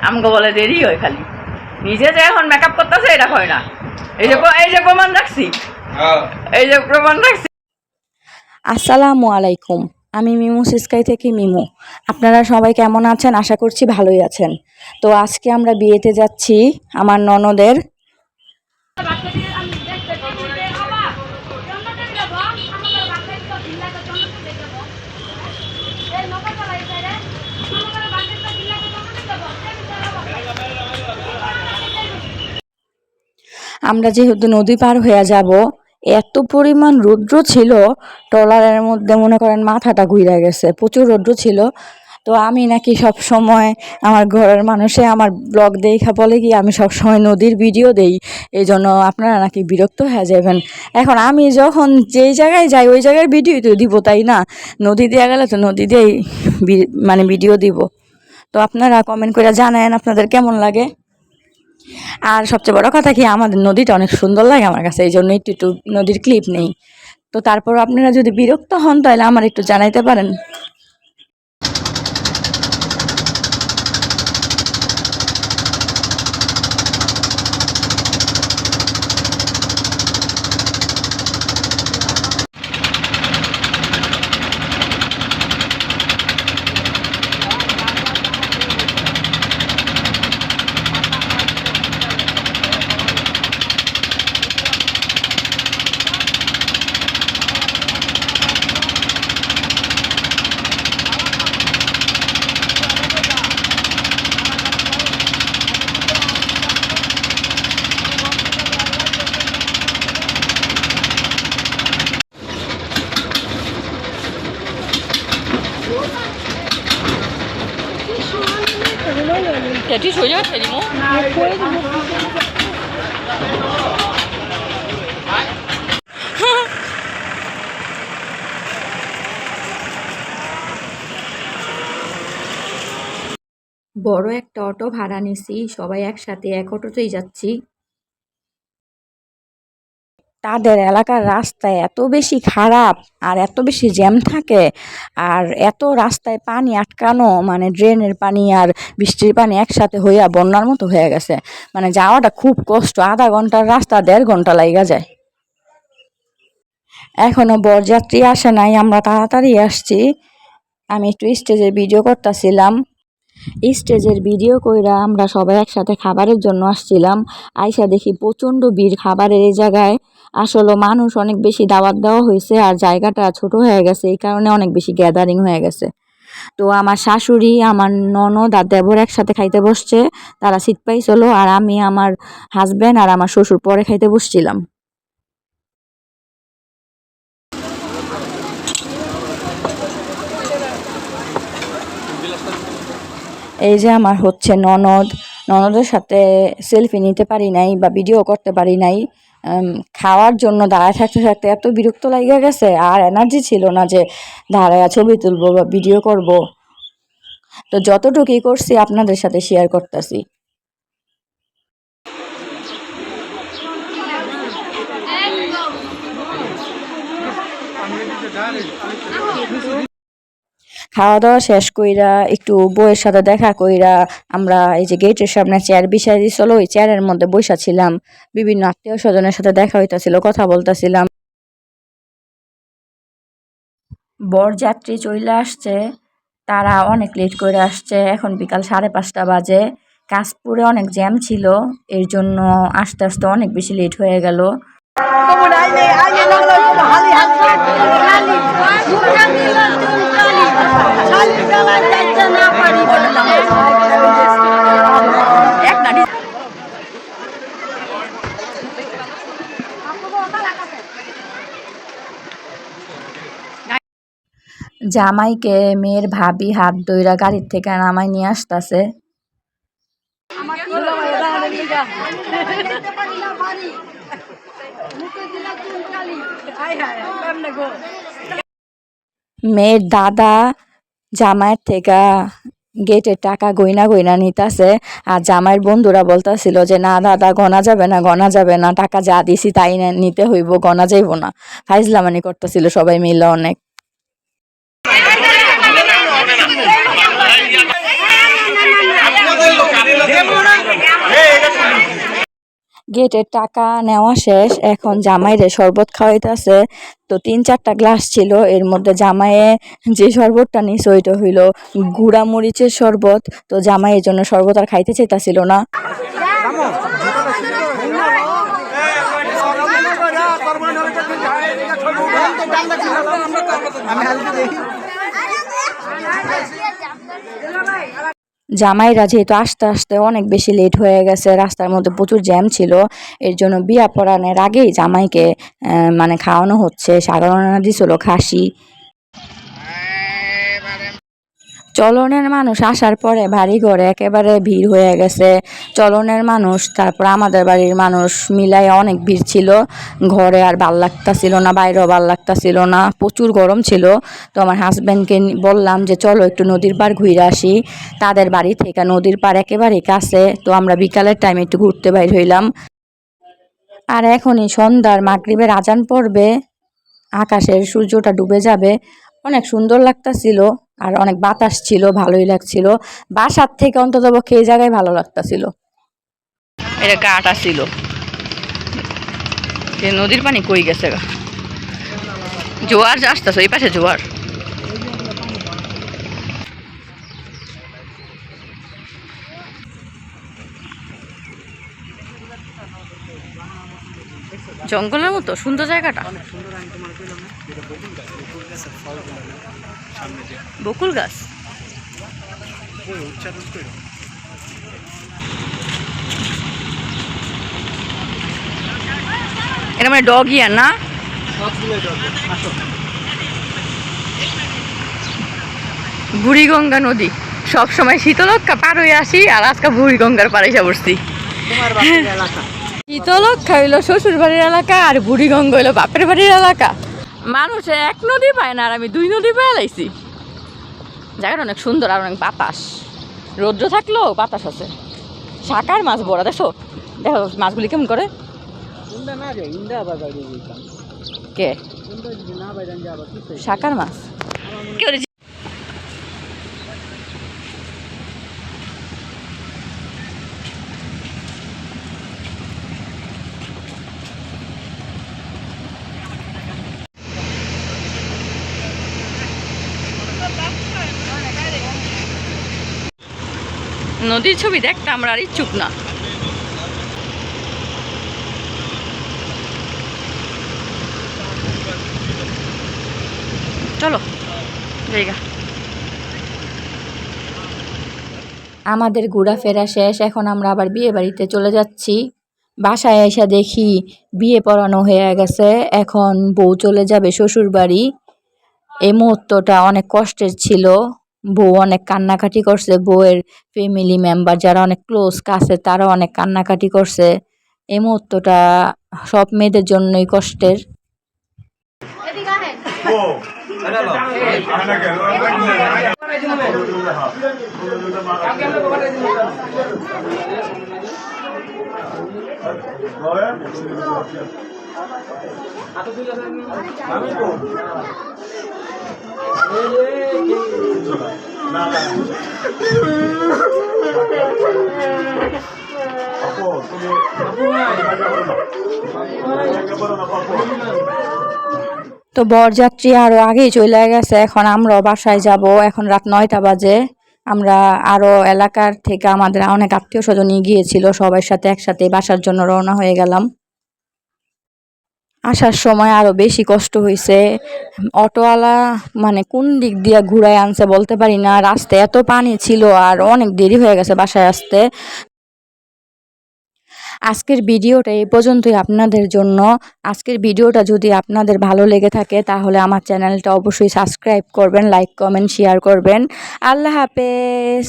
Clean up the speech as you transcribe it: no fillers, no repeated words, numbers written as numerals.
আমগো বলে দেরি হয় খালি নিজে যে এখন মেকআপ করতেছে এটা হয় না এই যে প্রমাণ রাখছি এই যে প্রমাণ রাখছি। আসসালামু আলাইকুম, আমি মিমু সিস্কাই থেকে মিমু। আপনারা সবাই কেমন আছেন? আশা করছি ভালোই আছেন। তো আজকে আমরা বিয়েতে যাচ্ছি আমার ননদের। আমরা যেহেতু নদী পার হয়ে যাব, এত পরিমাণ রৌদ্র ছিল, ট্রলারের মধ্যে মনে করেন মাথাটা ঘুরে গেছে, প্রচুর রৌদ্র ছিল। তো আমি নাকি সব সময় আমার ঘরের মানুষে আমার ব্লগ দেখা বলে কি আমি সব সময় নদীর ভিডিও দেই, এই জন্য আপনারা নাকি বিরক্ত হয়ে যাবেন। এখন আমি যখন যেই জায়গায় যাই ওই জায়গার ভিডিও তো দিব, তাই না? নদী দিয়ে গেলে তো নদী দিয়েই মানে ভিডিও দিব। তো আপনারা কমেন্ট করে জানান আপনাদের কেমন লাগে। আর সবচেয়ে বড় কথা কি, আমাদের নদীটা অনেক সুন্দর লাগে আমার কাছে, এই জন্য একটু একটু নদীর ক্লিপ নেই। তো তারপর আপনারা যদি বিরক্ত হন তাহলে আমার একটু জানাইতে পারেন। 대티 조절 되니 뭐? বড় একটা অটো ভাড়া নিছি, সবাই একসাথে এক অটোতেই যাচ্ছি। তাদের এলাকার রাস্তায় এত বেশি খারাপ আর এত বেশি জ্যাম থাকে, আর এত রাস্তায় পানি আটকানো, মানে ড্রেনের পানি আর বৃষ্টির পানি একসাথে হইয়া বন্যার মতো হয়ে গেছে। মানে যাওয়াটা খুব কষ্ট, আধা ঘন্টার রাস্তা 1.5 ঘন্টা লাগা যায়। এখনো বরযাত্রী আসে নাই, আমরা তাড়াতাড়ি আসছি। আমি একটু স্টেজের ভিডিও করতেছিলাম। স্টেজের ভিডিও কইরা আমরা সবাই একসাথে খাবারের জন্য আসছিলাম। আইসা দেখি প্রচণ্ড ভিড় খাবারের এই জায়গায়। আসলে মানুষ অনেক বেশি দাওয়াত দেওয়া হয়েছে আর জায়গাটা ছোট হয়ে গেছে, এই কারণে অনেক বেশি গ্যাদারিং হয়ে গেছে। তো আমার শাশুড়ি, আমার ননদ আর দেবর একসাথে খাইতে বসছে, তারা সিট পাইছিল, আর আমি, আমার হাজব্যান্ড আর আমার শ্বশুর পরে খাইতে বসছিলাম। এই যে আমার হচ্ছে ননদ, ননদের সাথে সেলফি নিতে পারি নাই বা ভিডিও করতে পারি নাই। খাওয়ার জন্য দাঁড়ায় থাকতে থাকতে এত বিরক্ত লাগিয়ে গেছে, আর এনার্জি ছিল না যে দাঁড়ায় ছবি তুলবো বা ভিডিও করব। তো যতটুকুই করছি আপনাদের সাথে শেয়ার করতেছি। খাওয়া দাওয়া শেষ কইরা একটু বউয়ের সাথে দেখা কইরা আমরা এই যে গেটের সামনে চেয়ার বিছাই দিছিল, ওই চেয়ারের মধ্যে বসা ছিলাম। বিভিন্ন আত্মীয় স্বজনের সাথে দেখা হইতাছিল, কথা বলতাছিলাম। বরযাত্রী চলে আসছে, তারা অনেক লেট করে আসছে। এখন বিকাল 5:30 বাজে। কাশপুরে অনেক জ্যাম ছিল, এর জন্য আস্তে আস্তে অনেক বেশি লেট হয়ে গেল। জামাইকে মেয়ের ভাবি হাত ধইরা গাড়ির থেকে নামাই নিয়ে আসতেছে। মেয়ের দাদা জামাইয়ের থেকে গেটের টাকা গয়না গয়না নিতেছে, আর জামাইয়ের বন্ধুরা বলতেছিল যে না দাদা গনা যাবে না, গনা যাবে না, টাকা যা দিছি তাই নিতে হইব, গনা যাইব না। ফাইজলামানি করতেছিল সবাই মিলে অনেক। গেটের টাকা নেওয়া শেষ, এখন জামাইরে শরবত খাওয়াইতেছে। তো 3-4টা গ্লাস ছিল, এর মধ্যে জামাইয়ে যে শরবতটা নিছে ওইটা হইল গুড়া মরিচের শরবত। তো জামাই এর জন্য শরবত আর খাইতে চাইতাছিল না। জামাইরা যেহেতু আস্তে আস্তে অনেক বেশি লেট হয়ে গেছে, রাস্তার মধ্যে প্রচুর জ্যাম ছিল, এর জন্য বিয়া পড়ানোর আগেই জামাইকে মানে খাওয়ানো হচ্ছে। সাগরনা দিছিল খাসি। চলনের মানুষ আসার পরে বাড়ি ঘরে একেবারে ভিড় হয়ে গেছে। চলনের মানুষ তারপর আমাদের বাড়ির মানুষ মিলাই অনেক ভিড় ছিল। ঘরে আর ভাল লাগতাছিল না, বাইরেও ভাল লাগতাছিল না, প্রচুর গরম ছিল। তো আমার হাজব্যান্ডকে বললাম যে চলো একটু নদীর পাড় ঘুরে আসি। তাদের বাড়ি থেকে নদীর পাড় একেবারেই কাছে। তো আমরা বিকালের টাইমে একটু ঘুরতে বাইর হইলাম। আর এখনই সন্ধ্যার মাগরিবের আজান পড়বে, আকাশের সূর্যটা ডুবে যাবে। অনেক সুন্দর লাগতাছিল আর অনেক বাতাস ছিল, ভালোই লাগছিল। বাসার থেকে অন্তত পক্ষে এই জায়গায় ভালো লাগতাছিল। এটা গাটা ছিল, নদীর পানি কই গেছে গা, জোয়ার আসতেছে এই পাশে জোয়ার। জঙ্গলের মতো সুন্দর জায়গাটা। বকুল গাছ, এটা মানে ডগি আর না। বুড়িগঙ্গা নদী সব সময় শীতলক্ষা পার হয়ে আসি, আর আজকে বুড়িগঙ্গার পাড়ে এসে পড়ছি। শীতলক্ষা হইলো শ্বশুর বাড়ির এলাকা আর বুড়িগঙ্গা হইলো বাপের বাড়ির এলাকা। মানুষ এক নদী পায় না, আর আমি 2 নদী পেয়ে লাইছি। জায়গাটা অনেক সুন্দর আর অনেক বাতাস, রৌদ্র থাকলেও বাতাস আছে। শাকার মাছ বড়া, দেখো দেখো মাছগুলি কেমন করে। কে শাকার মাছ নদীর ছবি দেখতে আমরা আর ইচ্ছুক না। চলো জায়গা। আমাদের ঘোরাফেরা শেষ, এখন আমরা আবার বিয়ে বাড়িতে চলে যাচ্ছি। বাসায় এসে দেখি বিয়ে পড়ানো হয়ে গেছে, এখন বউ চলে যাবে শ্বশুর বাড়ি। এই মুহূর্তটা অনেক কষ্টের ছিল। বউ অনেক কান্নাকাটি করছে, বউয়ের ফ্যামিলি মেম্বার যারা অনেক ক্লোজ কাছে তারা অনেক কান্নাকাটি করছে। এই মুহূর্তটা সব মেয়েদের জন্যই কষ্টের। তো বরযাত্রী আরো আগেই চলে গেছে, এখন আমরাও বাসায় যাব। এখন রাত 9টা বাজে। আমরা আরো এলাকার থেকে আমাদের অনেক আত্মীয় স্বজন গিয়েছিল, সবার সাথে একসাথে বাসার জন্য রওনা হয়ে গেলাম। আসার সময় আরো বেশি কষ্ট হয়েছে। অটোওয়ালা মানে কোন দিক দিয়ে ঘুরায় আনছে বলতে পারি না, রাস্তায় এত পানি ছিল আর অনেক দেরি হয়ে গেছে বাসায় আসতে। আজকের ভিডিওটা এই পর্যন্তই আপনাদের জন্য। আজকের ভিডিওটা যদি আপনাদের ভালো লেগে থাকে তাহলে আমার চ্যানেলটা অবশ্যই সাবস্ক্রাইব করবেন, লাইক কমেন্ট শেয়ার করবেন। আল্লাহ হাফেজ।